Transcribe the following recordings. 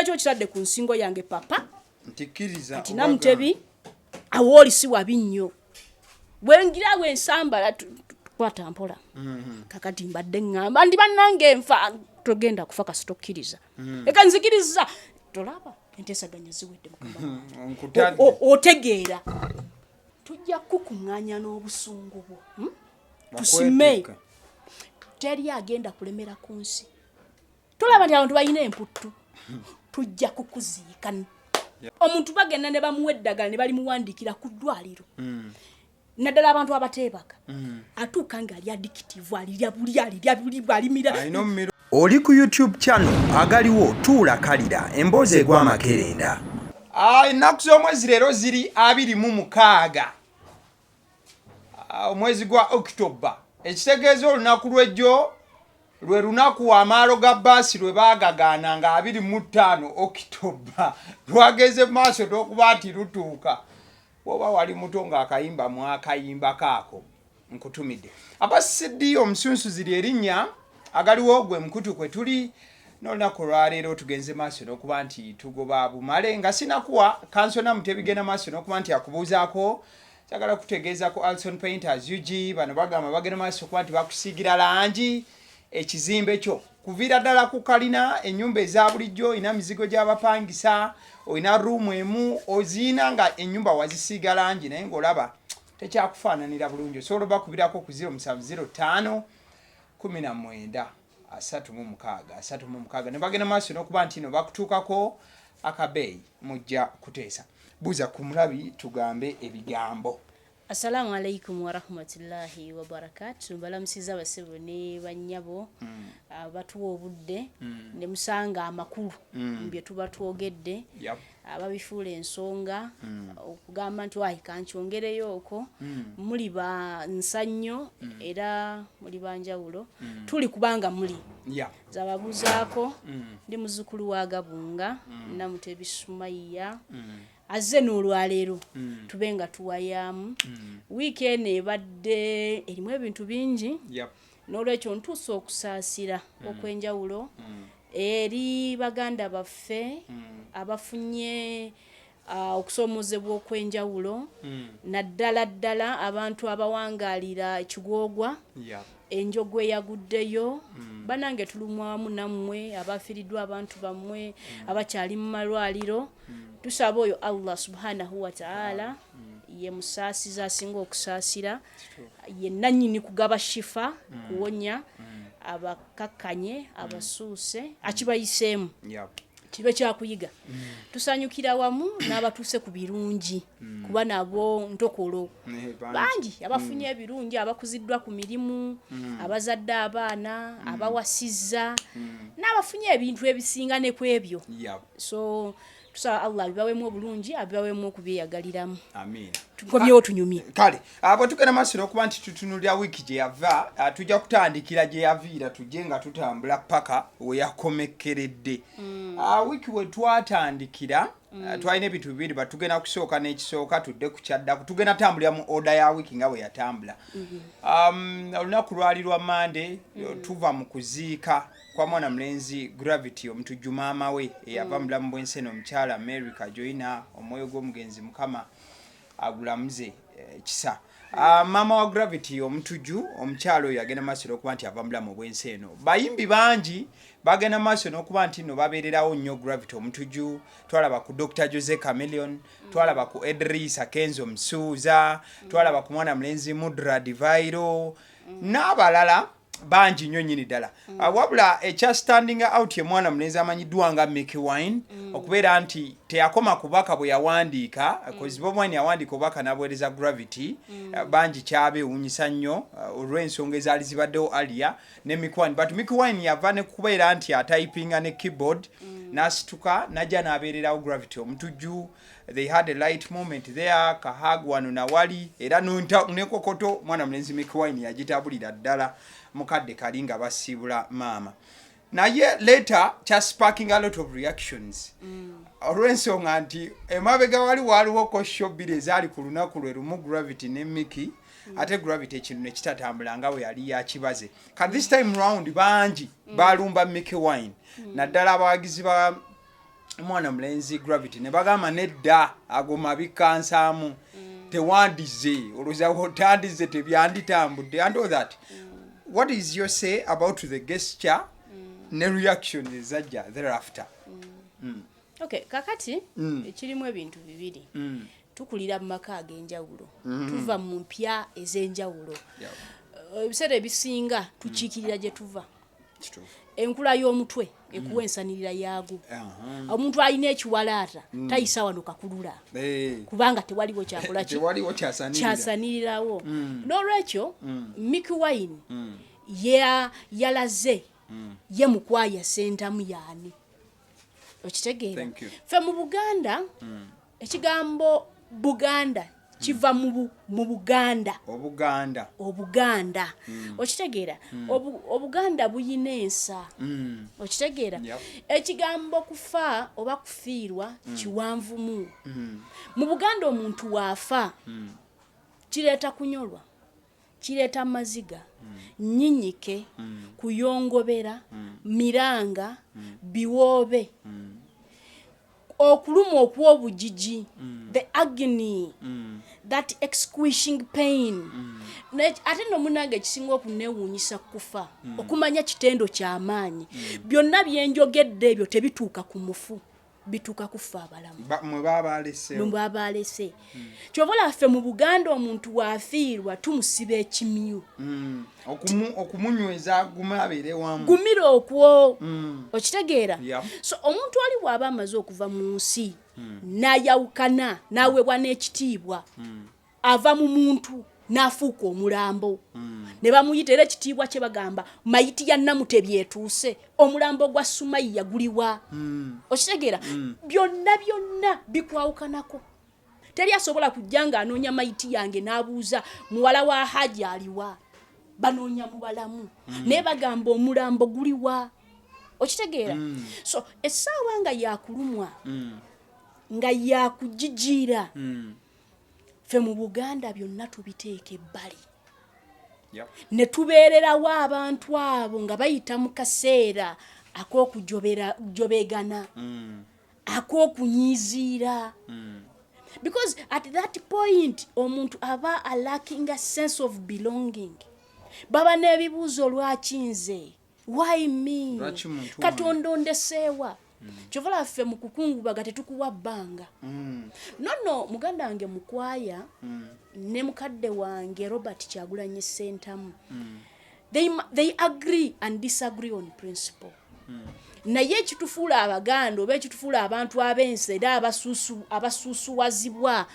lwaki okitadde ku nsingo yange papa ntikiriza ati Namutebi awooli si wabi nnyo bwengira ensambala tukwata mpola kakati mbadde ngamba ndi bannange nfa togenda kufa kasitokkiriza eka nzikiriza tolaba enteesaganya ziwedde mukama otegeera tujja kukuŋŋaanya n'obusungu bwo tusime teri agenda kulemera ku nsi tulaba nti abantu balina emputtu tujja kukuziika omuntu bagenda ne bamuwa eddagala ne balimuwandiikira ku ddwaliro naddala abantu abateebaka atuuka ng'ali addictive alirya buli bwalimira oli ku YouTube channel agaliwo tuula kalira emboozi egw'amakerenda ennaku z'omwezi leero ziri 26 omwezi gwa October ekitegeeza olunaku lw'ejjo lwe lunaku amaalo ga bbaasi lwe baagagaana nga 25 October lwageze maaso n'okuba nti lutuuka woba wali muto ng'akayimba mwakayimba kaako nkutumidde abasidi omusunsu ziri erinnya agaliwo gwe mukutu kwe tuli n'olunaku lwaleero tugenze maaso n'okuba nti tugoba bumale nga sinakuwa kansona Namutebi genda maaso n'okuba nti akubuuzaako kyagala kutegeeza ko Alson Painters UG bano bagamba bagenda maaso okuba nti bakusiigira langi ekizimbe kyo kuviira ddala ku kalina ennyumba eza bulijjo ina mizigo gy'abapangisa oyina ruumu emu oziina nga ennyumba wazisiiga langi naye ng'olaba tekyakufaananira bulungi osobola bakubirako ku 0705 19 36 ne bagenda maaso n'okuba nti no bakutuukako akabeeyi mujja kuteesa buuza ku mulabi tugambe ebigambo. Assalamu alaikum wa rahmatullahi wa barakatuh. Balamusiza abasebo ne bannyabo abatuwa obudde ne musanga amakulu bye tuba twogedde ababifuula ensonga okugamba nti wayi kankyongereyo okwo muli ba nsannyo era muli banjawulo tuli kubanga muli zababuzaako ndi muzzukulu wa Gabunga Namutebi Sumaiya azze n'olwaleero tubenga tuwayamu weekend ebadde erimu ebintu bingi n'olwekyo ntuusa okusaasira okwenjawulo eri baganda baffe abafunye okusoomozebwa okwenjawulo naddala abantu abawangaalira ekigwogwa enjogo eyaguddeyo banange tulumwamu nammwe abafiiriddwa abantu bammwe abakyali mu malwaliro tusaba oyo Allah subhanahu wa ta'ala ye musaasiza asinga okusaasira ye nannyini kugaba shifa kuwonya abakakkanye abasuuse akibayiseemu kibe kyakuyiga tusanyukira wamu n'abatuuse ku birungi kuba nabo ntokolo bangi abafunye ebirungi abakuziddwa ku mirimu abazadde abaana abawasizza n'abafunye ebintu ebisinga ne kwebyo so tusaba Allah bibawemu obulungi abibawemu okubyeyagaliramu amin tukomyewo tunyumye kale abo tugenda maaso n'okuba nti tutunulira wiiki gye yava tujja kutandikira gye yaviira tujje nga tutambula paka we yakomekeredde wiiki we twatandikira twalina ebintu bibiri batugenda kusooka n'ekisooka tudde ku kyaddaku tugenda tambulira mu oda ya wiiki nga bwe yatambula olunaku lwali lwa Monday tuva mu kuziika kwa mwana mulenzi Gravity Omutujju maama we eyava mu bulamu bw'ensi omukyala America joina omwoyo gw'omugenzi mukama agulamuze kisa maama wa Gravity Omutujju omukyalo oyo agenda maaso n'okuba nti ava mu bulamu bw'ensi eno bayimbi bangi bagenda maaso n'okuba nti no babeererawo nnyo Gravity Omutujju twalaba ku Dr. Jose Chameleon twalaba ku Edrisa Kenzo Msuuza twalaba ku mwana mulenzi Mudra Divairo n'abalala bangi nnyo nnyini ddala wabula ekya standing out ye mwana mulenzi amanyiddwa nga Mikie okubeera nti teyakoma kubaka bwe yawandiika kozi Bob Wine yawandiika obubaka n'abuweereza Gravity bangi kyabeewuunyisa nnyo olw'ensonga ezaali zibaddewo alia ne Mikie but Mikie yava ne kubeera nti atypinga ne keyboard n'asituka najja n'abeererawo Gravity Omutujju they had a light moment there kahag wano na wali era nekokoto mwana mulenzi Mikie yagitabulira ddala mukadde kali nga basiibula maama naye later kya sparking a lot of reactions olw'ensonga nti emabega waliwo ko showbiz ezaali ku lunaku lwe lumu Gravity ne Mikie ate Gravity ekintu ne kitatambula nga bwe yali yakibaze ka this time round bangi balumba Mikie naddala abawagizi ba omwana mulenzi Gravity ne bagamba nedda agoma bikansaamu tewandize olwoza otandize tebyanditambudde and all that. What is your say about the gesture ne reaction ezajja thereafter? Okay, kakati ekirimu ebintu bibiri. Tukulira mu maka ag'enjawulo, tuva mu mpya ez'enjawulo. Ebiseera ebisinga tukiikirira gye tuva. Enkula y'omutwe ekuwa ensanirira yaago. Omuntu alina ekiwalaata tayisa wano kakulula kubanga tewaliwo kyakola kyasanirirawo. N'olwekyo Mikie yalaze ye mukwaya sentamu yaani. Okitegeera? Ffe mu Buganda ekigambo Buganda kiva mu Buganda. Obuganda. Okitegeera? Obuganda buyina ensa. Okitegeera? Ekigambo kufa oba kufiirwa kiwanvumu. Mu Buganda omuntu waafa kireeta kunyolwa, kireeta maziga, nyinyike, kuyongobera, miranga, biwoobe, okuluma okw'obujiji, the agony, that exquishing pain. Ate no munange kisinga okuneewuunyisa kufa, okumanya kitendo ky'amaanyi. Byonna byenjogedde ebyo tebituuka ku mufu, bituuka kufa abalamu. Mwe baabalese. Kyova olaffe mu Buganda omuntu waafiirwa tumusiba ekimyu. Okumunyweza gume abeere wamu. Gumira okwo. Okitegeera? So omuntu ali bw'aba amaze okuva mu nsi n'ayawukana n'aweebwa n'ekitiibwa ava mu muntu n'afuuka omulambo. Ne bamuyita era ekitiibwa kye bagamba mayiti ya Namutebi etuuse, omulambo gwa Sumayiya guliwa. Okitegeera? Byonna bikwawukanako. Teri asobola kujja ng'anoonya mayiti yange n'abuuza muwala wa Haji aliwa. Banoonya mu balamu naye bagamba omulambo guliwa. Okitegeera? So essaawa nga yakulumwa nga yakujijiira ffe mu Buganda byonna tubiteeka ebbali. Ne tubeererawo abantu abo nga bayita mu kaseera ak'okujobegana, ak'okunyiiziira. Because at that point omuntu aba lacking a sense of belonging. Baba n'ebibuuzo lwaki nze? Why me? Katonda ondeseewa. Kyovala ffe mu kukungubaga tetukuwa bbanga. Nonno muganda wange mukwaya ne mukadde wange Robert Kyagulanyi Ssentamu. They agree and disagree on principle. Naye ekitufuula Abaganda oba ekitufuula abantu ab'ensi era abasuusuwazibwa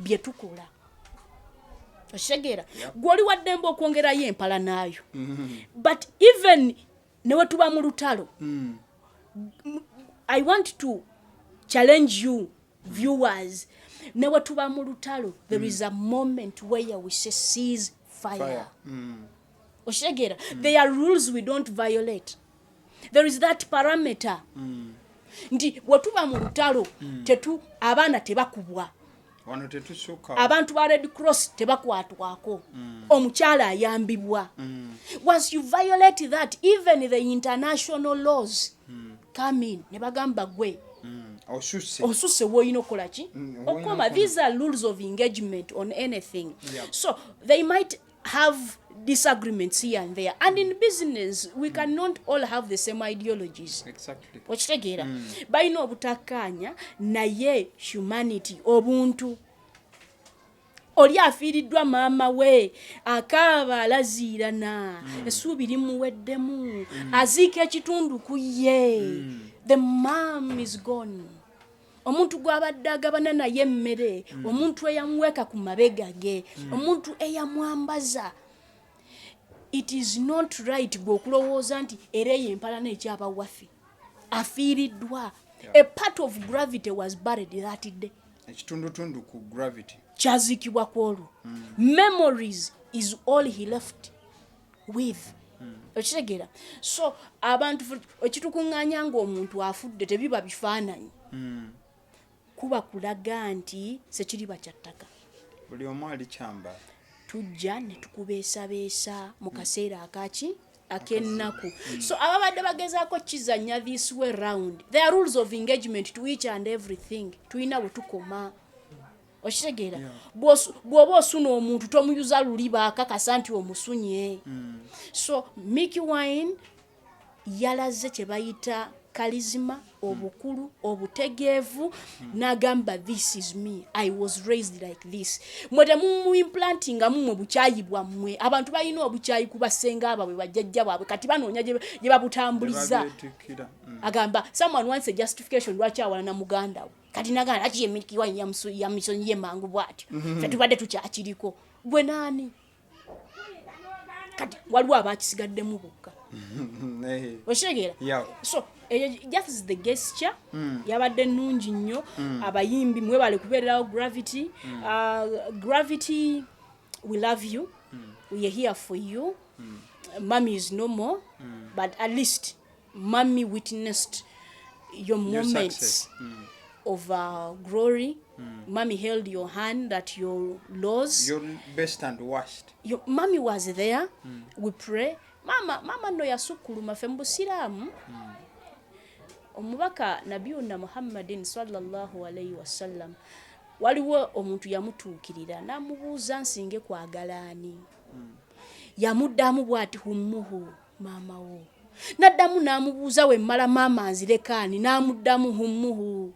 bye tukola. Okitegeera? Gw'oli waddembe okwongerayo empala naayo. But even ne we tuba mu lutalo, I want to challenge you viewers, ne we tuba mu lutalo, there is a moment where we say cease fire. Okitegeera? There are rules we don't violate. There is that parameter. Nti we tuba mu lutalo abaana tebakubwa. Abantu ba Red Cross tebakwatwako. Omukyala ayambibwa. Once you violate that, even the international laws come in. Ne bagamba gwe osusse woyina okola ki? Okoma. These are rules of engagement on anything. So they might have disagreements here and there. And in business, we cannot all have the same ideologies. Exactly. Okitegeera? Balina obutakkaanya naye humanity, obuntu. Oli afiiriddwa maama we, akaaba alaziirana, essuubi limuweddemu, aziika ekitundu ku ye. The mom is gone. Omuntu gw'abadde agabana naye emmere, omuntu eyamuweka ku mabega ge, omuntu eyamwambaza. It is not right gwokulowooza nti era empala n'ekyaba waffe. Afiiriddwa. A part of Gravity was buried that day. Ekitundutundu ku Gravity kyazikibwa kwolwo. Memories is all he left with. Okitegeera? So abantu ekitukuŋŋaanya ng'omuntu afudde tebiba bifaananyi. Kuba kulaga nti sekiriba kyattaka. Buli omu ali kyambala. Tujja ne tukubeesabeesa mu kaseera akaki akennaku. So ababadde bagezaako kizanya this way round, there are rules of engagement to each and everything. Tulina bwe tukoma. Okitegeera? Bw'oba osuna omuntu tomuyuza luli baakakasa nti omusunye. So Mikie Wine yalaze kye bayita charisma, obukulu, obutegeevu, n'agamba this is me, I was raised like this. Mwete mu implanting mu bukyayi bwammwe, abantu balina obukyayi ku basenga ababwe bajjajja baabwe kati banoonya gye babutambuliza. Agamba someone wants a justification lwaki awala na muganda we. Kati naganda ati ye Mikie Wine yamisonyiye mangu bw'atyo. Ffe tubadde tukyakiriko. Gwe naani? Kati waliwo abakisigaddemu bokka. Okitegeera? So that is the gesture. Yabadde nnungi nnyo. Abayimbi mwebale kubeererawo Gravity. Gravity, we love you. We are here for you. Mommy is no more. But at least Mommy witnessed your moments of glory. Mommy held your hand at your lows. Your best and worst. Your Mommy was there. We pray. Mama no yasukuluma fe mbusiramu. Omubaka Nabiyuna Muhammadin sallallahu alayhi wasallam waliwo omuntu yamutuukirira namubuuza nsinge kwagala ani. Yamuddamu bw'ati hummuhu mama wo. Naddamu namubuuza we mmala mama anzirekaani namuddamu hummuhu.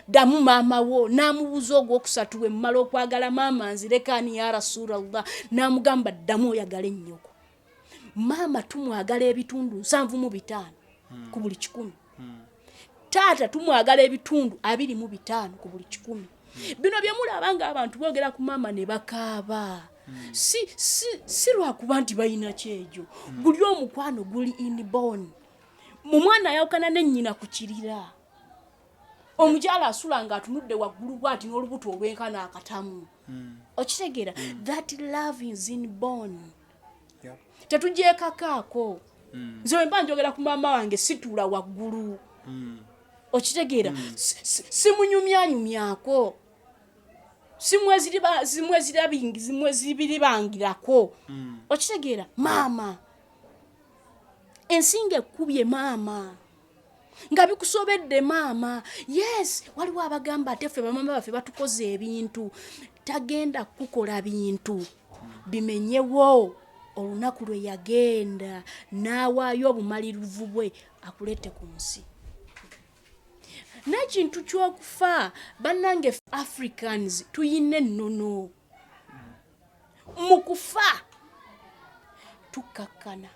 Damu mama wo namubuuza ogwokusatu we mmala okwagala mama anzirekaani ya Rasulallah namugamba ddamu oyagala ennyoko. Mama tumwagala ebitundu 75 ku buli 100. Taata tumwagala ebitundu 25 ku buli 100. Bino bye mulabanga abantu boogera ku mama ne bakaaba. Si lwakuba nti balina kyejo. Buli omukwano guli inborn. Mu mwana ayawukana n'ennyina ku kirira. Omukyala asula nga atunudde waggulu bw'ati n'olubuto olwenkana akatamu. Okitegeera? That love is inborn. Tetugyekakaako. Nze mba njogera ku mama wange situula waggulu. Okitegeera? Simunyumyanyumyako. Simwezirabangirako. Okitegeera? Mama. Ensinga ekkubye mama. Nga bikusobedde mama. Yes, waliwo abagamba ate ffe bamama baffe batukoze ebintu. Tagenda kukola bintu. Bimenyewo. Olunaku lwe yagenda n'awaayo obumalirivu bwe akulete ku nsi. N'ekintu ky'okufa bannange Africans tuyine ennono. Mu kufa tukakkana.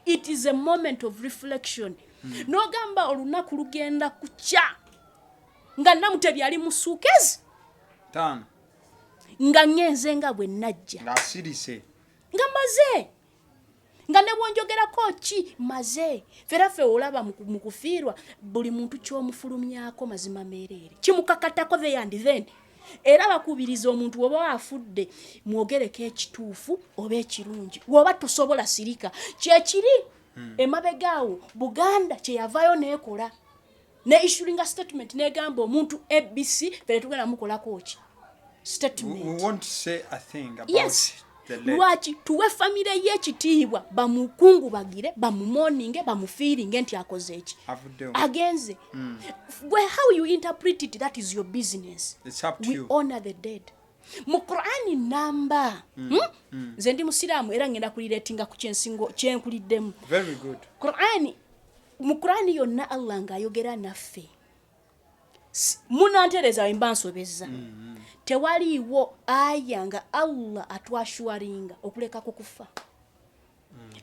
It is a moment of reflection. N'ogamba olunaku lugenda kukya nga Namutebi ali mu suukezi. Nga ngenze nga bwe najja. Ng'asirise. Nga maze. Nga ne bwonjogerako ki maze. Ferafe olaba mu kufiirwa buli muntu ky'omufulumyako mazima meerere. Kimukakatako the and then. Era bakubiriza omuntu oba afudde mwogereko ekituufu oba ekirungi. Woba tosobola sirika. Kyekiri emabegaawo Buganda kye yavaayo n'ekola. Ne issuing a statement negamba omuntu ABC fere tugenda mukolako ki. Statement. We won't say a thing about lwaki tuwe famire y'ekitiibwa bamukungubagire bamumoninge bamufiiringe nti akoze eki agenze. How you interpret it, that is your business. It's up to we you. Honor the dead. Mu Qur'ani namba nze ndi musiraamu era ngenda kuliretinga ku kyensingo kyenkuliddemu. Very good. Mu Qur'ani yonna Allah ng'ayogera naffe munantereza wemba nsobezza. Tewaliwo aya nga Allah atwashwaringa okuleka kukufa.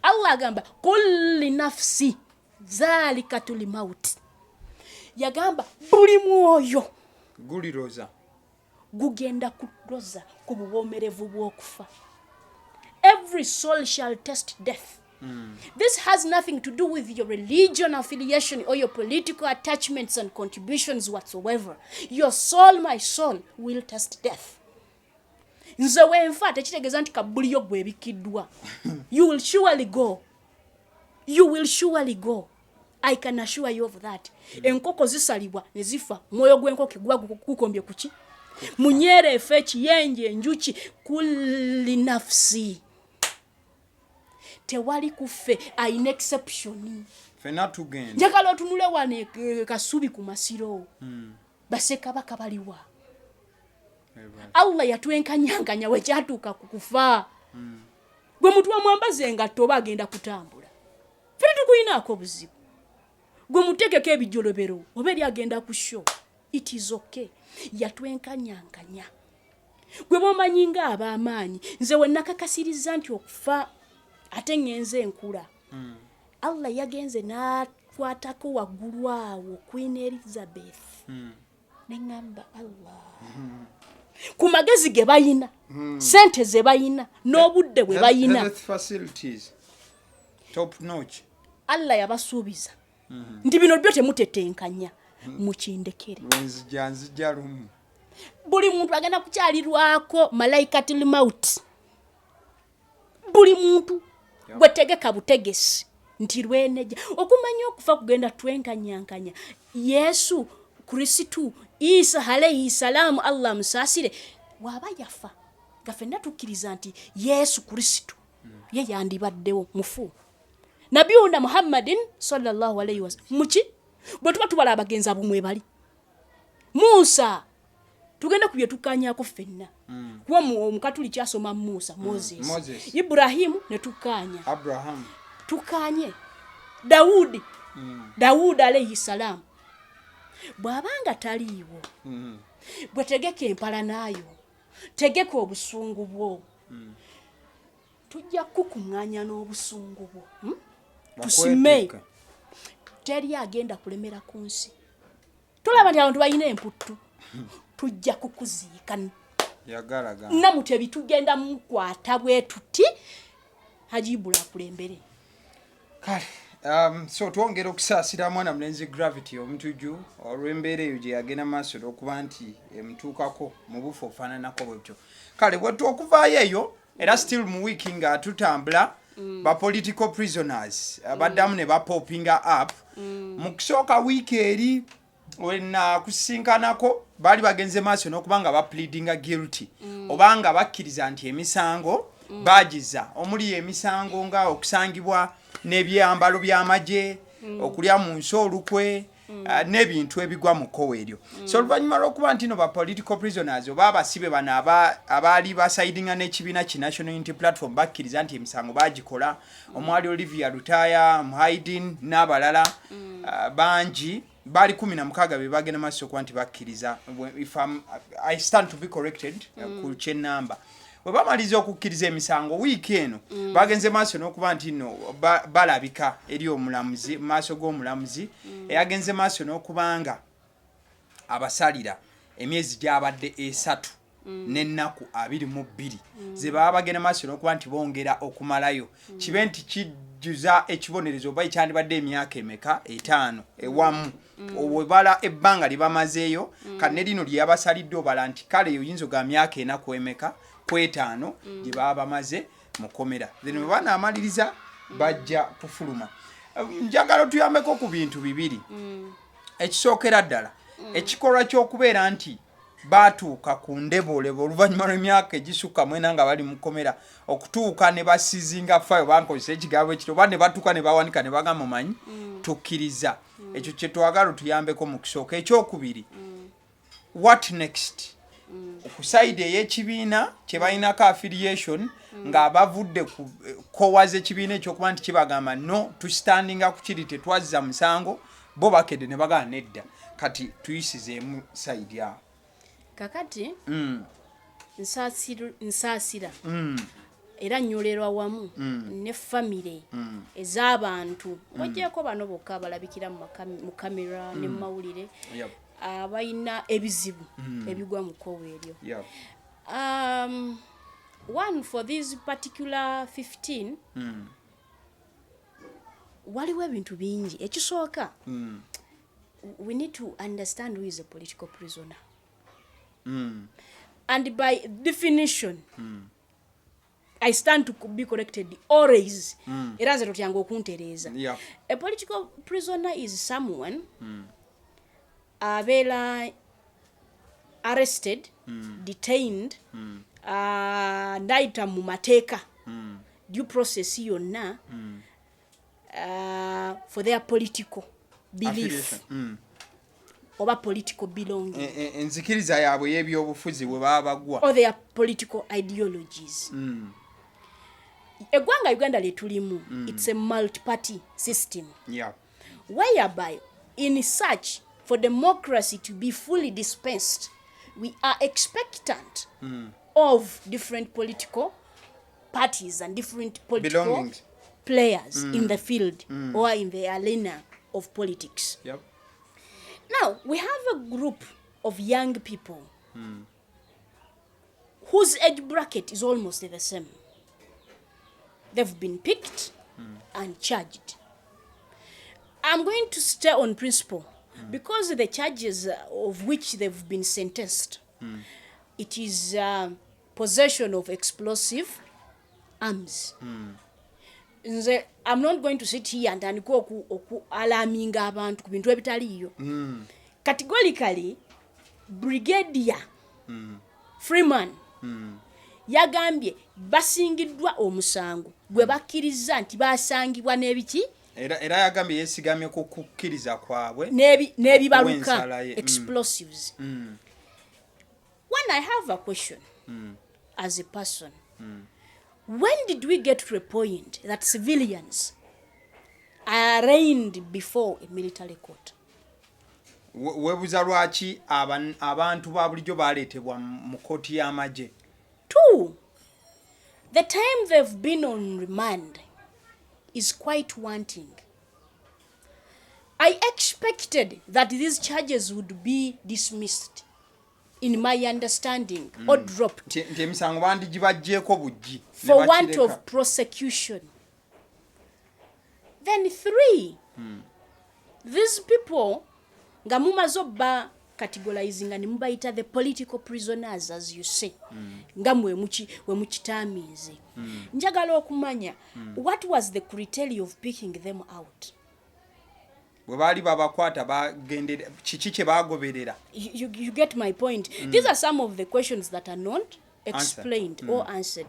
Allah agamba kulli nafsi zalikatul maut. Yagamba buli mwoyo guliroza gugenda kuloza ku buwomerevu bw'okufa. Every soul shall test death. This has nothing to do with your religion affiliation or your political attachments and contributions whatsoever. Your soul, my soul, will test death. Nze wenfa tekitegeeza nti kabuliyo gwe bikiddwa. You will surely go. You will surely go. I can assure you of that. Enkoko zisalibwa ne zifa. Mwoyo gw'enkoko gwa gukombye kuki? Munyere efe kiyenje enjuki kulli nafsi. tewali kuffe ayina exception fena tugenda njagala otunule wane kasubi ku masiro basekabaka baliwa Allah yatwenkanyanganya wekyatuuka ku kufa gwe mutu wamwambaze engatto oba agenda kutambula ffe tukuyinaako buzibu gwe mutegeko ebijolobero oba eri agenda ku show it is okay yatwenkanyanganya gwe bomanyi nga ab'amaanyi nze we nakakasiriza nti okufa ate ngenze enkula Allah yagenze n'akwatako waggulu awo Queen Elizabeth neŋŋamba Allah ku magezi ge bayina sente ze bayina n'obudde bwe bayina Allah yabasuubiza nti bino byo temutetenkanya mukindekere nzija lumu buli muntu agenda kukyalirwako malaikatul maut buli muntu bwetegeka butegesi nti lweneja okumanya okufa kugenda twenkanyankanya Yesu Kristu Isa alayhi salamu Allah musasire waba yafa gafenda tukkiriza nti Yesu Kristu ye yandibaddewo mufu Nabiuna Muhammadin sallallahu alayhi wasallam muki bwe tuba tubala abagenza bumwe bali Musa tugenda kubye tukanyako ffenna kuba omukatuli kyasoma Musa Moses Ibrahimu ne tukanya Abraham tukanye Daudi Daudi alayhi salam bwabanga taliiwo bwe tegeka empala nayo tegeka obusungu bwo tujja kukuŋŋanya n'obusungu bwo tusime teri agenda kulemera ku nsi tulaba nti abantu balina emputtu tujja kukuziika yagalaga Namutebi tugenda mukwata bwe tuti hajibula kulembere kale so twongera okusaasira mwana mulenzi Gravity Omutujju olw'embeera eyo gye yagenda maaso okuba nti emutuukako mu bufu ofaananako bwetyo kale bwe twokuvaayo eyo era still mu wiiki nga tutambula ba political prisoners abaddamu ne bapopinga up mu kusooka wiiki eri wena kusinkanako bali bagenze maaso n'okubanga bapleadinga guilty obanga bakkiriza nti emisango bagiza omuli emisango nga okusangibwa n'ebyambalo by'amagye okulya mu nsi olukwe n'ebintu ebigwa mu kkowe eryo so oluvannyuma lw'okuba nti no ba political prisoners oba abasibe bano abaali basaidinga n'ekibiina ki National Unity Platform bakkiriza nti emisango bagikola omwali Olivia Lutaya Muhaidin n'abalala bangi bali 16 be bagenda maaso okuba nti bakkiriza if I stand to be corrected ku kyenamba bwe bamaliza okukkiriza emisango wiiki eno bagenze maaso n'okuba nti no balabika eri omulamuzi maaso g'omulamuzi eyagenze maaso n'okubanga abasalira emyezi gyabadde 3 n'ennaku 22 ze baba bagenda maaso n'okuba nti bongera okumalayo kibe nti kijjuza ekibonerezo oba ekyandibadde emyaka emeka 5 ewamu obwebala ebbanga libamazeeyo kane lino lyeyabasalidde obala nti kale oyinza ga myaka 4 kwemeka kwetaano gye baba bamaze mukomera then bwe banaamaliriza bajja kufuluma njagala tuyambeko ku bintu bibiri ekisookera ddala ekikolwa ky'okubeera nti batuuka ku ndebolebo oluvannyuma lw'emyaka egisukka mwena nga bali mukomera okutuuka ne basizinga fayo bankozesa ekigambo ekiro oba ne batuuka ne bawanika ne bagamba mumanyi tukkiriza ekyo kye twagala tuyambeko mu kisooka ekyokubiri what next okusaidi ey'ekibiina kye balinako affiliation nga bavudde ku kowaza ekibiina ekyokuba nti kibagamba no tustandinga ku kiri tetwazza musango bo bakedde ne bagana nedda kati tuyisizeemu saidi awo kakati nsaasira era nyolerwa wamu ne famire ez'abantu wajjeko bano bokka balabikira mu kamera ne mu mawulire abayina ebizibu ebigwa mu kkowe eryo one for this particular 15 waliwo ebintu bingi ekisooka we need to understand who is a political prisoner and by definition I stand to be corrected always era nze totyanga okuntereeza a political prisoner is someone abeera arrested detained naita mu mateeka due process yonna for their political belief oba political belonging enzikiriza yaabwe y'ebyobufuzi bwe baba bagwa or their political ideologies. Eggwanga Uganda lyetulimu, it's a multi-party system, whereby in search for democracy to be fully dispensed, we are expectant of different political parties and different political players in the field or in the arena of politics. Now, we have a group of young people whose age bracket is almost the same. They've been picked and charged. I'm going to stay on principle because the charges of which they've been sentenced, it is possession of explosive arms. I'm not going to sit here and go alarming abantu ku bintu ebitaliyo. Categorically, Brigadier Freeman yagambye basingiddwa omusango gwe bakkiriza nti basangibwa n'ebiki era yagambye yesigamye ku kukkiriza kwabwe n'ebibaluka explosives. When I have a question as a person, when did we get to a point that civilians are arraigned before a military court? Webuza lwaki abantu ba bulijjo baleetebwa mu kkooti y'amagye? 2, the time they've been on remand is quite wanting. I expected that these charges would be dismissed, in my understanding, or dropped for want of prosecution. Then 3, these people, nga mumaze obba categorizing and mubayita the political prisoners, as you say, nga mwe mukitamize. Njagala okumanya, what was the criteria of picking them out? Bwebali babakwata bagendera kiki kye bagoberera? You get my point. These are some of the questions that are not explained or answered.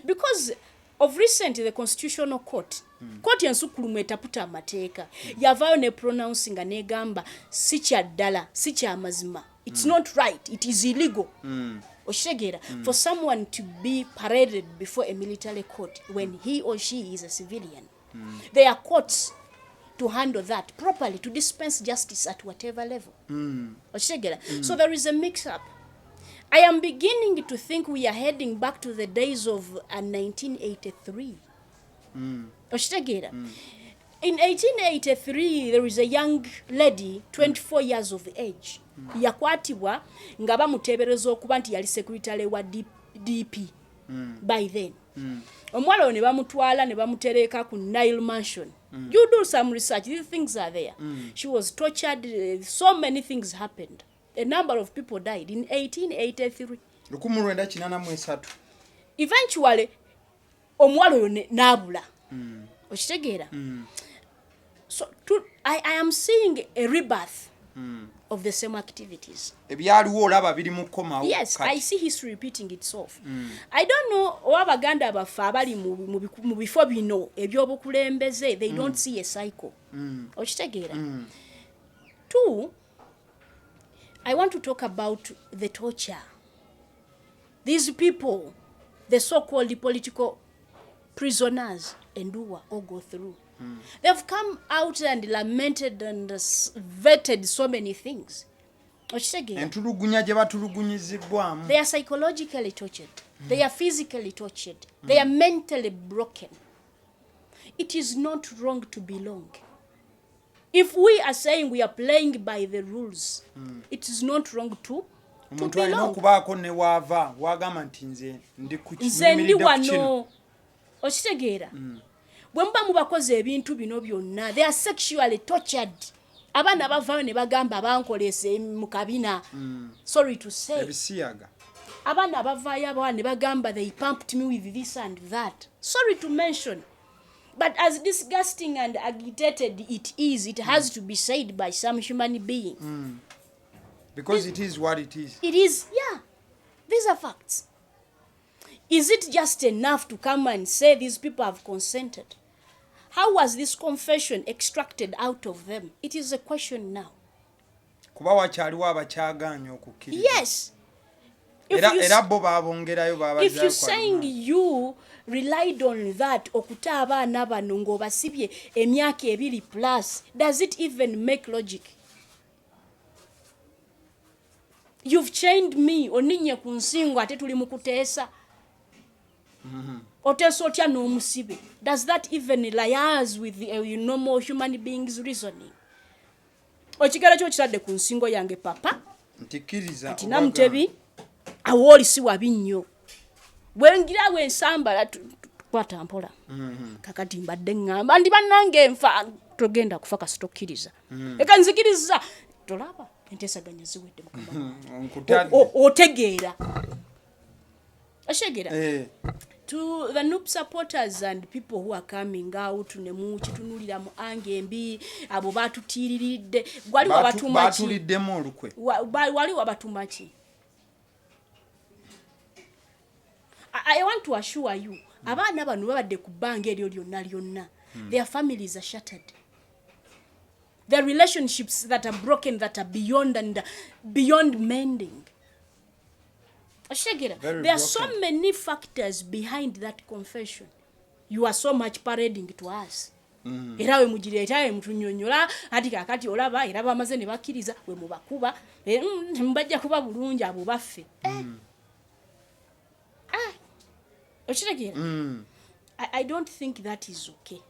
Because of recent, the Constitutional Court, court yansukulumu etaputa amateeka, yavaayo ne pronouncing nga negamba si kya ddala, si kya mazima. It's not right, it is illegal. Oshegera, for someone to be paraded before a military court when he or she is a civilian. There are courts to handle that properly, to dispense justice at whatever level. So there is a mix-up. I am beginning to think we are heading back to the days of 1983. In 1883, there is a young lady, 24 years of age. Yakwatibwa nga bamutebereza okuba nti yali secretary wa DP by then. Omwalo ne bamutwala ne bamutereka ku Nile Mansion. You do some research, these things are there. She was tortured, so many things happened. A number of people died in 1883. Eventually, omwalo oyo n'abula. Okitegeera? So I am seeing a rebirth of the same activities. Yes, I see history repeating itself. I don't know Abaganda abafa abali mu bifo bino ebyobukulembeze, they don't see a cycle. Okitegeera? 2, I want to talk about the torture. These people, the so-called political prisoners, endure or go through. They've come out and lamented and vetted so many things. They are psychologically tortured. They are physically tortured. They are mentally broken. It is not wrong to belong. If we are saying we are playing by the rules, it is not wrong to belong. Nze ndi wano. Okitegeera? Bwe muba mubakoze ebintu bino byonna, they are sexually tortured. Abaana bavaayo ne bagamba bankolese mu kabina. Sorry to say. Abaana bavaayo abaana ne bagamba they pumped me with this and that. Sorry to mention. But as disgusting and agitated it is, it has to be said by some human being. Because it is what it is. It is, yeah. These are facts. Is it just enough to come and say these people have consented? How was this confession extracted out of them? It is a question now. Kuba wakyaliwo abakyagaanya okukkiriza. Yes. Era bo baabongerayo baabazza. If you're saying you relied on that okuta abaana bano ng'obasibye emyaka 2 plus, does it even make logic? You've chained me oninye ku nsingo ate tuli mu kuteesa. Oteesa otya n'omusibe. Does that even liaise with the normal human beings reasoning? Okigala kyo kitadde ku nsingo yange papa. Ntikiriza. Ati Namutebi awooli si wabi nnyo. Bwengira ensambala kwata mpola. Kakati mbadde ngamba ndi bannange nfa togenda kufa kasitokkiriza. Eka nzikiriza tolaba enteesaganya ziwedde mukamba. Otegeera. Ashegera. To the Noob supporters and people who are coming out ne mu kitunulira mu ange mbi abo batutiriridde gwali wabatumachi batuliddemu olukwe wali wabatumachi. I want to assure you abaana bano babadde ku bbange eryo lyonna their families are shattered. The relationships that are broken, that are beyond mending. There are so many factors behind that confession. You are so much parading to us. Era we mugireeta mutunyonyola ati kakati olaba era bamaze ne bakkiriza we mubakuba mbajja kuba bulungi abo baffe. I don't think that is okay.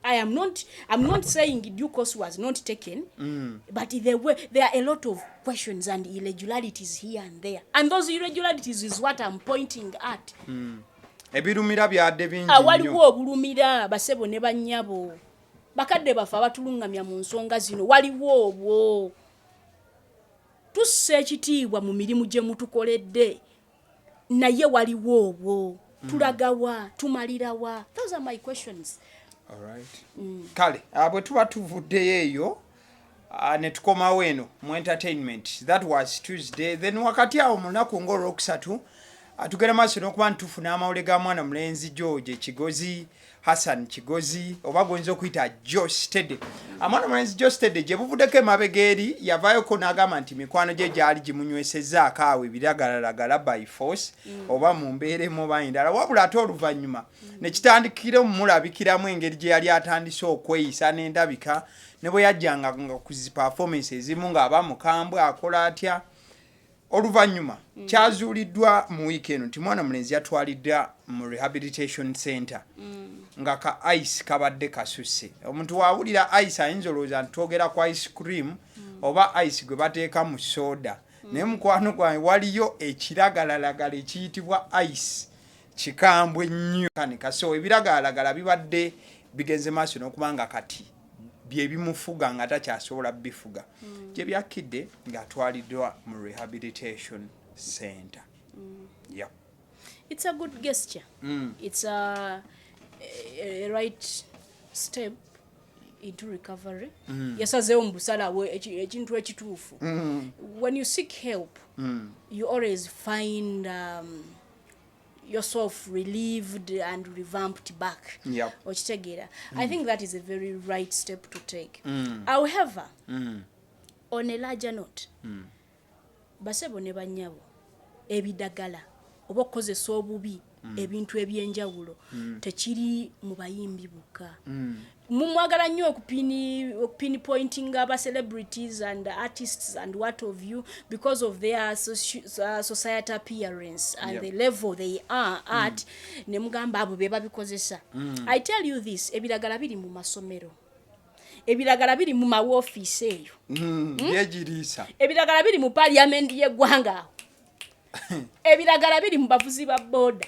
I'm not saying due course was not taken, but there are a lot of questions and irregularities here and there. And those irregularities is what I'm pointing at. Ebirumira byadde bingi nnyo. Waliwo obulumira basebo ne bannyabo. Bakadde bafa batulungamya mu nsonga zino. Waliwo obwo. Tusse ekitiibwa mu mirimu gye mutukoledde. Naye waliwo obwo. Tulagawa, tumalirawa. Those are my questions. All right. Kale, bwe tuba tuvuddeyo eyo ne tukomawo eno mu entertainment. That was Tuesday. Then wakati awo mu lunaku ng'olwokusatu tugenda maaso n'okuba ntufuna amawulire ga mwana mulenzi George Kigozi, Hassan Kigozi, oba goyinza okuyita Josh Tedde. Amwana mulenzi Josh Tedde gye buvuddeko emabega eri yavaayoko n'agamba nti mikwano gye gyali gimunywesezzaako awo ebiragalalagala by force oba mu mbeeremu oba endala wabula ate oluvannyuma ne kitandikira omulabikiramu engeri gye yali atandise okweyisa n'endabika ne bwe yajjanga ku zi performance ezimu ng'aba mukambwe akola atya. Oluvannyuma kyazuuliddwa mu weekend nti mwana mulenzi yatwaliddwa mu rehabilitation center nga ka ice kabadde kasusse. Omuntu waawulira ice ayinza olowooza nti twogera ku ice cream oba ice gwe bateeka mu soda. Naye mukwano gwange waliyo ekiragalalagala ekiyitibwa ice kikambwe nnyo. So ebiragalalagala bibadde bigenze maaso n'okuba nga kati bye bimufuga nga takyasobola bifuga. Gye byakkidde ng'atwaliddwa mu rehabilitation center. Yeah. It's a good gesture. It's a right step into recovery. Yasazeewo mu busalawo ekintu ekituufu. When you seek help, you always find yourself relieved and revamped back. Yep. I think that is a very right step to take. However, on a larger note, basebo ne bannyabo ebidagala oba okukozesa obubi ebintu ebyenjawulo tekiri mu bayimbi bukka. Mumwagala nnyo okupini pointing aba celebrities and artists and what of you because of their societal appearance and the level they are at. Ne mugamba abo be babikozesa. I tell you this, ebiragala biri mu masomero. Ebiragala biri mu mawofiisi eyo. Byegiriisa. Ebiragala biri mu parliament y'eggwanga. Ebiragala biri mu bavuzi ba boda.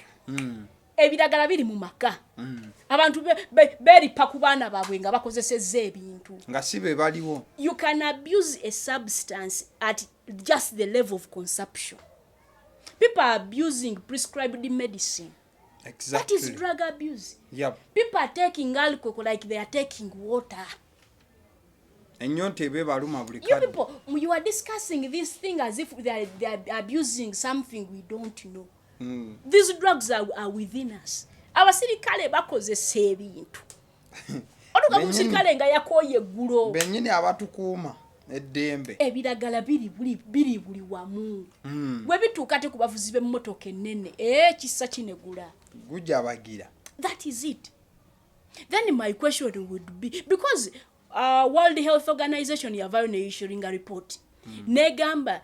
Ebiragala biri mu maka. Abantu beripa ku baana baabwe nga bakozesezza ebintu. Nga si be baliwo. You can abuse a substance at just the level of consumption. People are abusing prescribed medicine. Exactly. That is drug abuse. Yep. People are taking alcohol like they are taking water. Enyonte be baluma buli You people, you are discussing this thing as if they are abusing something we don't know. These drugs are within us. Abasirikale bakozesa ebintu. Otuka musirikale nga yakoye ggulo. Benyini abatukuuma eddembe. Ebiragala biri buli wamu. Bwe bituuka te ku bavuzi b'emmotoka ennene. Kissa kinegula. Gujja bagira. That is it. Then my question would be, because World Health Organization yavayo issuing a report. Negamba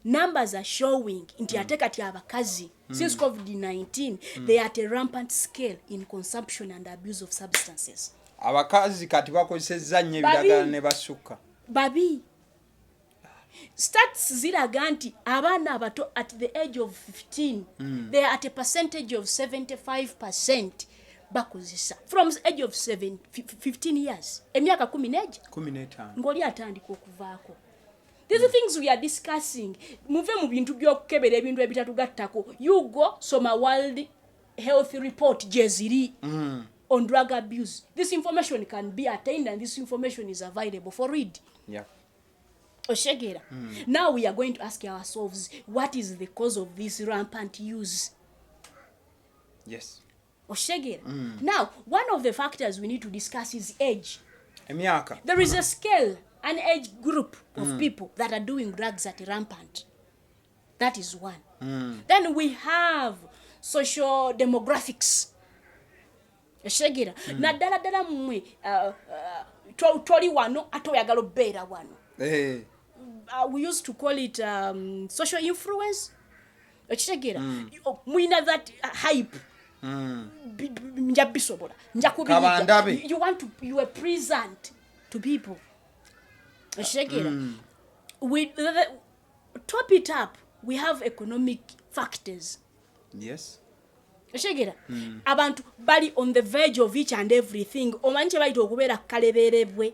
numbers are showing nti ate kati abakazi since COVID-19 they are at a rampant scale in consumption and abuse of substances. Abakazi kati bakozesezza nnyo ebiragala ne basukka. Babi. Stats ziraga nti abaana abato at the age of 15 they are at a percentage of 75% bakozesa from the age of 15 years. Emyaka 15 ngoli atandika okuvaako. These things we are discussing. Muve mu bintu by'okukebera ebintu ebitatugattako. You go soma World Health Report jeziri on drug abuse. This information can be attained and this information is available for read. Yeah. Oshegera. Now we are going to ask ourselves, what is the cause of this rampant use? Yes. Oshegera. Now, one of the factors we need to discuss is age. Emyaka. There is a scale, an age group of people that are doing drugs at rampant. That is one. Then we have social demographics. Oshegera. Na dala mwe toli wano atoyagala obeera wano. We used to call it social influence. Oshegera. Mwina that hype. You are present to people. We top it up, we have economic factors. Yes. Abantu bali on the verge of each and everything. Omanche baito okubeera kaleberebwe.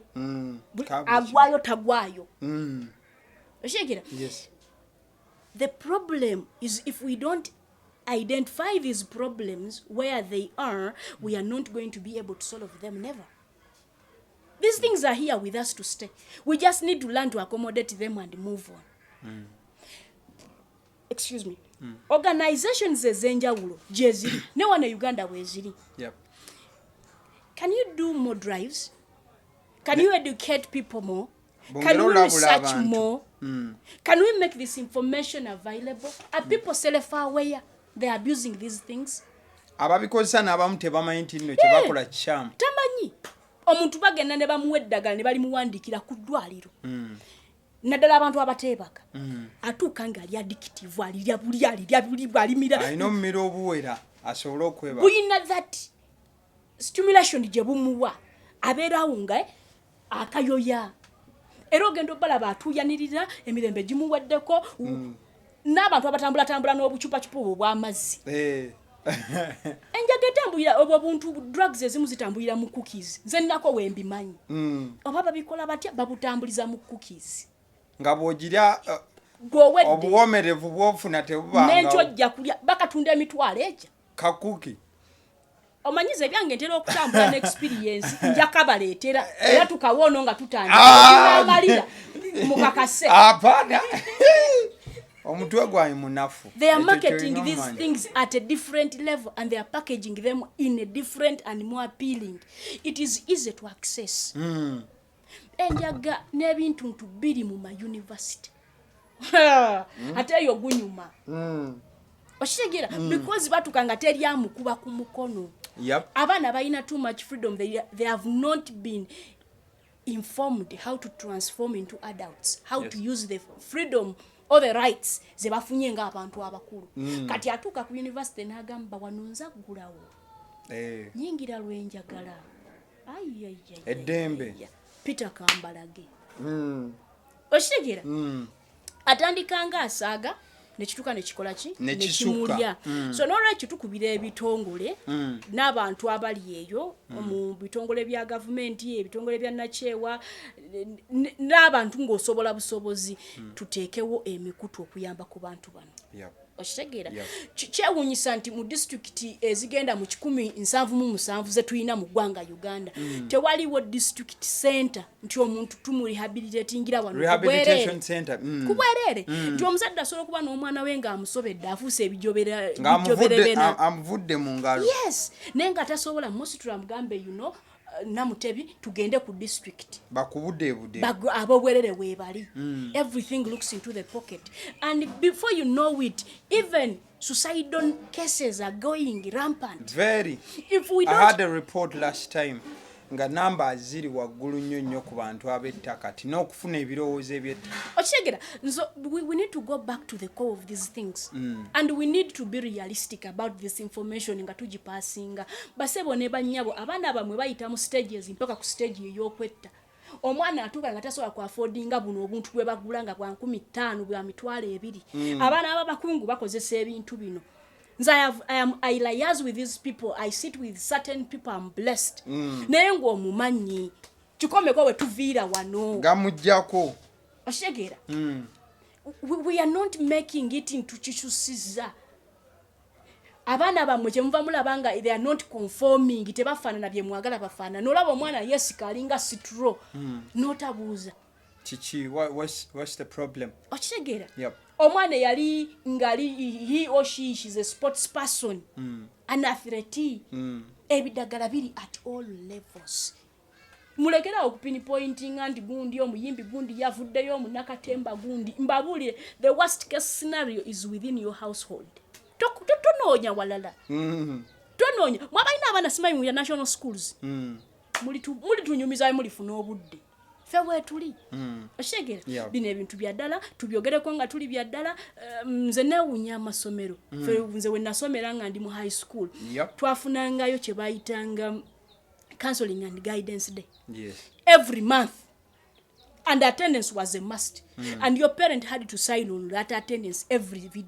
Agwayo tagwayo. Yes. The problem is if we don't identify these problems where they are, we are not going to be able to solve them. Never. These things are here with us to stay. We just need to learn to accommodate them and move on. Excuse me. Organizations ezenjawulo jeziri ne wana Uganda weziri. Yep. Can you do more drives? Can you educate people more? Can we research more? Can we make this information available? Are people self-aware they are abusing these things? Ababikozesa n'abamu tebamanyi nti nno kye bakola kikyamu. Tamanyi. Omuntu bagenda ne bamuwa eddagala ne bali muwandiikira ku ddwaliro. Naddala abantu abateebaka. Atuuka nga ali addictive, alirya buli alimira. Alina omumira obuwera asobole okweba. Buyina that stimulation gye bumuwa abeerawo nga akayoya. Era ogenda obalaba atuuyanirira emirembe gimuweddeko n'abantu abatambula n'obucupacupa obwo bw'amazzi. Enjaga etambulira obwo buntu drugs ezimu zitambulira mu cookies. Nze nnako wembimanyi. Oba babikola batya babutambuliza mu cookies. Nga bw'ogirya obuwomerevu bw'ofuna tebubanga. N'enkyojja kulya bakatunda emitwalo egyo. Kakuki. Omanyize byange ntera okutambula n'experience nja kabaleetera era tukawoono nga tutandika tunamalira mukakase. Apana. Omutwe gwanyu munafu. They are marketing these things at a different level and they are packaging them in a different and more appealing. It is easy to access. Enjaga n'ebintu ntubiri mu university. Ate yo gunyuma. Oshegera because batukanga teri amukuba ku mukono. Yep. Abana bayina too much freedom. They have not been informed how to transform into adults, how to use the freedom or the rights ze bafunye nga abantu abakulu. Kati atuka ku university n'agamba wanonza gulawo. Nyingira lwenjagala. Eddembe. Peter Kambalage. Oshegera. Atandikanga asaaga nekituka nekikola ki nekimulya. So n'olwekyo tukubira ebitongole n'abantu abali eyo mu bitongole bya gavumenti, ebitongole bya nakyewa n'abantu ng'osobola busobozi tuteekewo emikutu okuyamba ku bantu bano. Okitegera kyewuunyisa nti mu disitulikiti ezigenda mu 177 ze tulina mu ggwanga Uganda tewaliwo district center nti omuntu tumurehabilitatingira wano kubwerere nti omuzadde asobola okuba n'omwana we ng'amusobedde afuuse ebijoberebe amuvudde mu ngalo yes naye nga tasobola musitula mugambe Namutebi tugende ku district bakubudebude abobwerere webali everything looks into the pocket and before you know it even suicidal cases are going rampant very if we don't I had a report last time nga namba ziri waggulu nnyo ku bantu ab'ettaka tina okufuna ebirowoozo eby'ettaka okitegera so we need to go back to the core of these things and we need to be realistic about this information nga tugipassinga basebo ne bannyabo abaana bamwe bayita mu stages mpaka ku stage ey'okwetta omwana atuuka nga tasobola ku affordinga buno obuntu bwe bagula nga bwa 15 bwa mitwalo 2 abaana ababakungu bakozesa ebintu bino I liaise with these people. I sit with certain people. I'm blessed. Naye ng'omumanyi kikomeko we tuviira wano gamujjako oshegera we are not making it into kikyusiza abaana bamwe kyemuva mulabanga they are not conforming tebafaanana bye mwagala bafaanana nolaba omwana yesika alinga sitro notabuuza Chichi, what's the problem? Okitegera? Yep. Omwana yali ngali he or she's a sports person. An athlete. Ebidagala biri at all levels. Mulekera okupinpointing and gundi omuyimbi gundi yavuddeyo munakatemba gundi mbabulire the worst case scenario is within your household. Tononya walala. Tononya. Mwabaina abana simanyi mu national schools. Muli tunyumiza mulifuna obudde. Fewe tuli oshegera bino ebintu byaddala tubyogereko nga tuli byaddala nze newunya amasomero nze we nasomera nga ndi mu high school twafunangayo kye bayitanga counseling and guidance day every month and attendance was a must and your parent had to sign on that attendance every day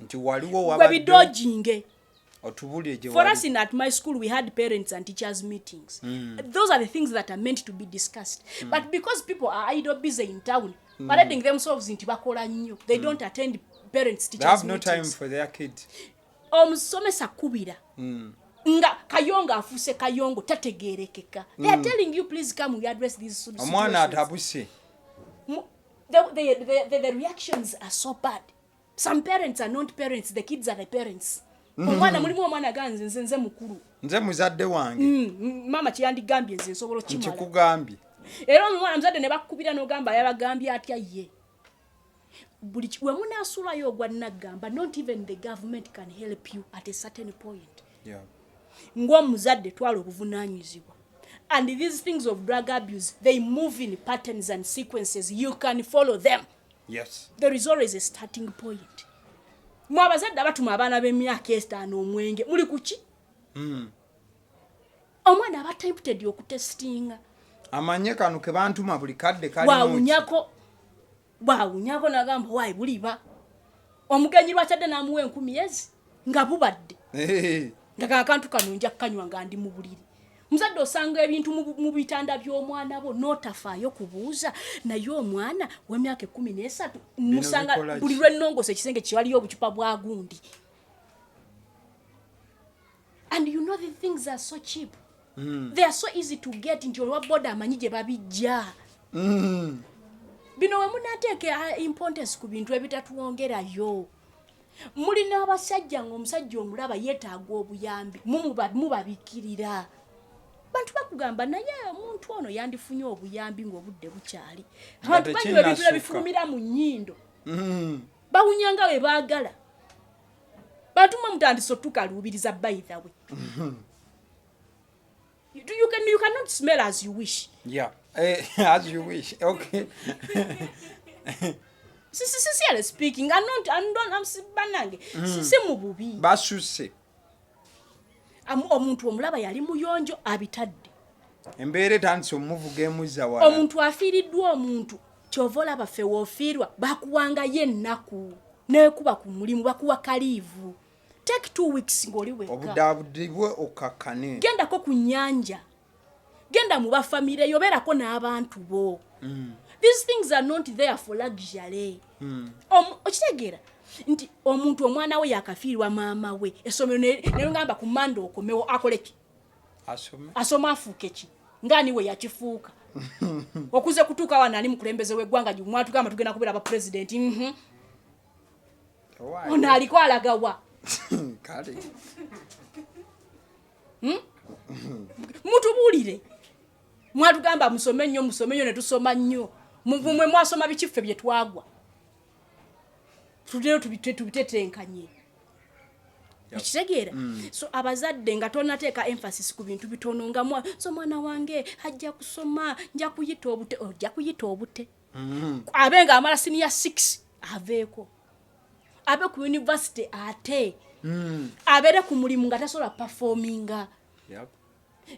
nti waliwo wabadde for us at my school, we had parents and teachers meetings. Those are the things that are meant to be discussed. But because people are idle busy in town, parading themselves into bakola nnyo, they don't attend parents teachers meetings. They have no time for their kids. Omusomesa kubira. Nga kayonga afuse kayongo tategerekeka. They are telling you please come we address these situations. Omwana atabuse. The reactions are so bad. Some parents are not parents, the kids are the parents. Omwana mulimu omwana ganze nze mukuru nze muzadde wange mama kyandigambye nze nsobola kimala nkikugambye era omwana muzadde ne bakubira n'ogamba yabagambye atya ye buli we munaasulayo ogwa nagamba not even the government can help you at a certain point ng'omuzadde twala obuvunaanyizibwa and these things of drug abuse they move in patterns and sequences you can follow them there is always a starting point. Mwabazadde abatuma abaana b'emyaka 5 omwenge muli kuki omwana aba tempted okutestinga amanye kanu ke bantuma buli kadde kali bwawunyako nagamba wayi buliba omugenyi lwakyadde n'amuwa 10,000 nga bubadde nga akantu kano nja kukanywa nga ndi mu buliri muzadde osanga ebintu mu bitanda by'omwana bo notafaayo kubuuza naye omwana w'emyaka 13 musanga buli lw'ennongose ekisenge kiwaliyo obucupa bwa gundi and you know the things are so cheap they are so easy to get nti olwa boda amanyi gye babijja bino we munateeka importance ku bintu ebitatuwongerayo mulina abasajja ng'omusajja omulaba yeetaaga obuyambi mubabikirira bantu bakugamba naye omuntu ono yandifunye obuyambi ng'obudde bukyali abantu banywa ebintu ebifulumira mu nnyindo bawunyanga we baagala batuma mutandise tukaluubiriza by the way you cannot smell as you wish as you wish okay sincerely speaking I'm banange si mu bubi basuse omuntu omulaba yali muyonjo abitadde embeera etandise omuvuga emuzza wala omuntu afiiriddwa omuntu kyova olaba ffe woofiirwa bakuwangayo ennaku neekuba ku mulimu bakuwa kaliivu take 2 weeks ng'oli weka obudaabudibwe okakkane gendako ku nnyanja genda mu bafamire yobeerako n'abantu bo These things are not there for luxury. Okitegeera nti omuntu omwana we yakafiirwa maama we essomero ne ngamba ku Mande okomewo akoleki asoma afuuke ki ngani we yakifuuka okuze kutuuka wana ali mukulembeze w'eggwanga mwatugamba tugenda kubeera aba president ono aliko alagawa kale mutubuulire mwatugamba musome nnyo ne tusoma nnyo mwe mwasoma bikiffe bye twagwa tulero tubitetenkanye okitegeera so abazadde nga tonateeka emphasis ku bintu bitono nga so mwana wange ajja kusoma nja kuyita obute ojja kuyita obute abenga amala senior 6 aveeko abe ku university ate abere ku mulimu nga tasobola performinga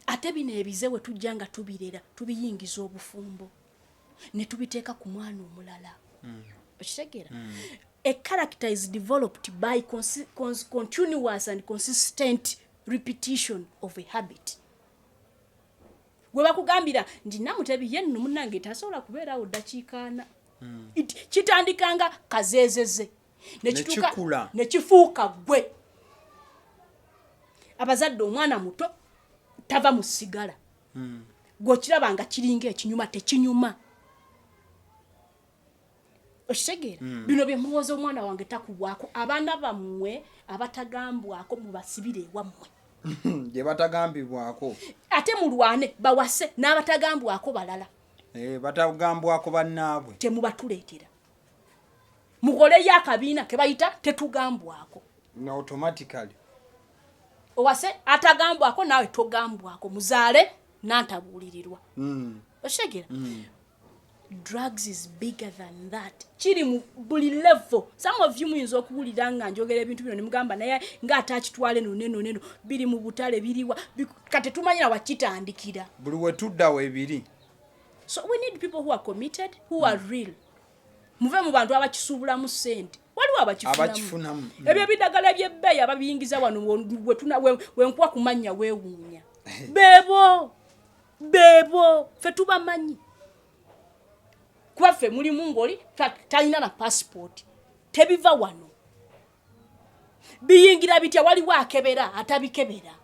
ate bino ebizewe tujja nga tubirera tubiyingiza obufumbo ne tubiteeka ku mwana omulala okitegeera a character is developed by continuous and consistent repetition of a habit. Gwe bakugambira ndi Namutebi yenno munnange tasobola kubeerawo ddakiikaana. Kitandikanga kazeezeze. Ne kifuuka gwe. Abazadde omwana muto tava mu sigala. Gwe nga kiringa ekinyuma tekinyuma. Okitegeera bino bye muwoza omwana wange takubwako abaana bammwe abatagambwako mubasibire ewammwe gye batagambibwako ate mulwane bawase n'abatagambwako balala batagambwako bannaabwe temubatuleetera mukoleyo akabiina ke bayita tetugambwako no automatically owase atagambwako naawe togambwako muzaale n'antabuulirirwa okitegeera drugs is bigger than that. Chiri mu buli level. Some of you muyinza okuwulira nga njogera ebintu bino ne mugamba naye nga atakitwale neno biri mu butale biriwa kate tumanyira wakitandikira. Buli we tudda we biri. So we need people who are committed, who are real. Muve mu bantu abakisuubulamu ssente. Waliwo abakifunamu. Ebyo bidagala by'ebbeeyi ababiyingiza wano we nkuwa kumanya weewuunya. Bebo fe tubamanyi. Kwaffe muli mungoli talina na passport tebiva wano biyingira bitya waliwo akebera atabikebera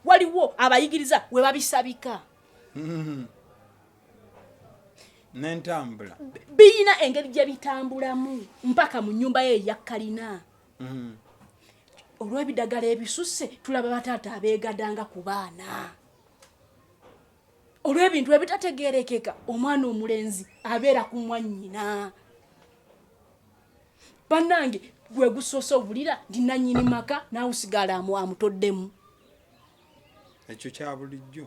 waliwo abayigiriza we babisabika n'entambula biyina engeri gye bitambulamu mpaka mu nyumba ye yakkalina olw'ebidagala ebisusse tulaba bataata abeegadanga ku baana olw'ebintu ebitategeerekeka omwana omulenzi abeera ku mwannyina bannange gwe gusoose obulira ndi nannyini maka naawe usigala amutoddemu ekyo kya bulijjo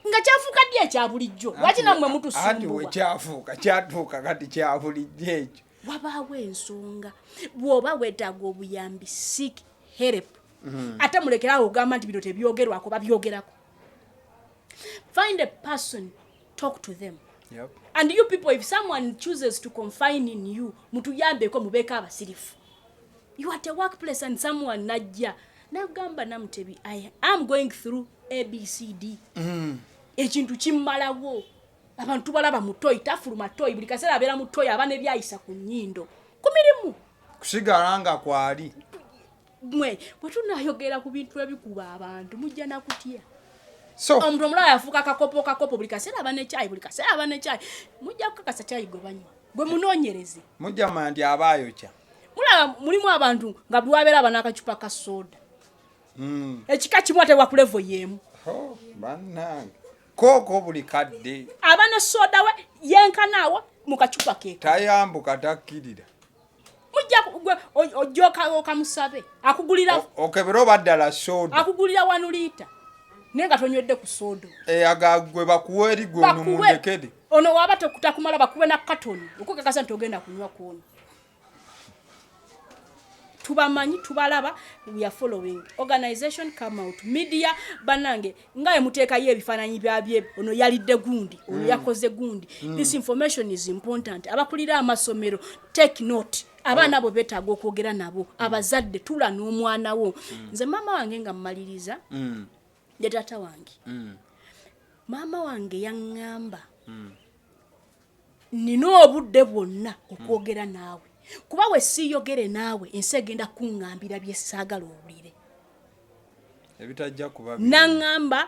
nga kyafuuka ddi ekya bulijjo lwaki nammwe mutusumbuwa ati we kyafuuka kyatuuka kati kya bulijjo ekyo wabaawo ensonga bw'oba weetaaga obuyambi seek help ate mulekerawo ogamba nti bino tebyogerwako babyogerako. Find a person, talk to them. Yep. And you people, if someone chooses to confine in you, mutuyambeko mubeka abasirifu. You at a workplace and someone najja. Now gamba Namutebi, I am going through ABCD. Ekintu kimmalawo. Abantu balaba mutoyi tafuluma toyi buli kaseera abeera mutoyi abane byayisa ku nnyindo. Kumirimu. Kusigalanga kwali. Mwe, bwe tunayogera ku bintu ebikuba abantu mujja nakutya. So omuntu omulala yafuuka kakopo buli kaseera abane chai mujja kukakasa chai gwe banywa gwe munoonyereze mujja mandi abaayo kya mulaba mulimu abantu nga bwe wabeera abanakacupa ka soda ekika kimu ate wa level yemu bannange koko buli kadde abane soda we yenkanaawo mu kacupa ke tayambuka takkirira mujja ojoka okamusabe akugulira okebero baddala soda akugulira 1 lita nenga tonywedde ku sodo agagwe bakuwe erigwe ono mundekede ono waba tekutakumala bakuwe na katoni okukakasa nti ogenda kunywa kuno tubamanyi tubalaba we are following organization come out media banange ngaye muteekayo ebifaananyi byabye ono yalidde gundi ono yakoze gundi this information is important abakulira amasomero take note abaana abo beetaaga okwogera nabo abazadde tula n'omwana wo nze mama wange nga mmaliriza ya tata wange mama wange yaŋŋamba nina obudde bwonna okwogera naawe kuba we siiyogere naawe ensi egenda kuŋŋambira bye saagala owulire ebitajja kuba naŋŋamba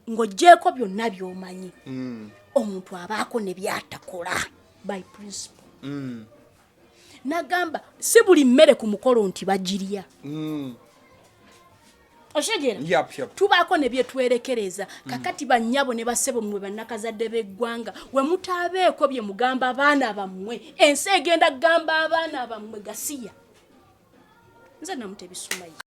ng'oggyeko byonna by'omanyi omuntu abaako ne byatakola by principle nagamba si buli mmere ku mukolo nti bagirya oshegera tubaako ne byetwerekereza kakati bannyabo ne basebo mmwe bannakazadde b'eggwanga we mutaabeeko bye mugamba abaana bammwe ensi egenda kugamba abaana bammwe gasiya nze Namutebi Sumaye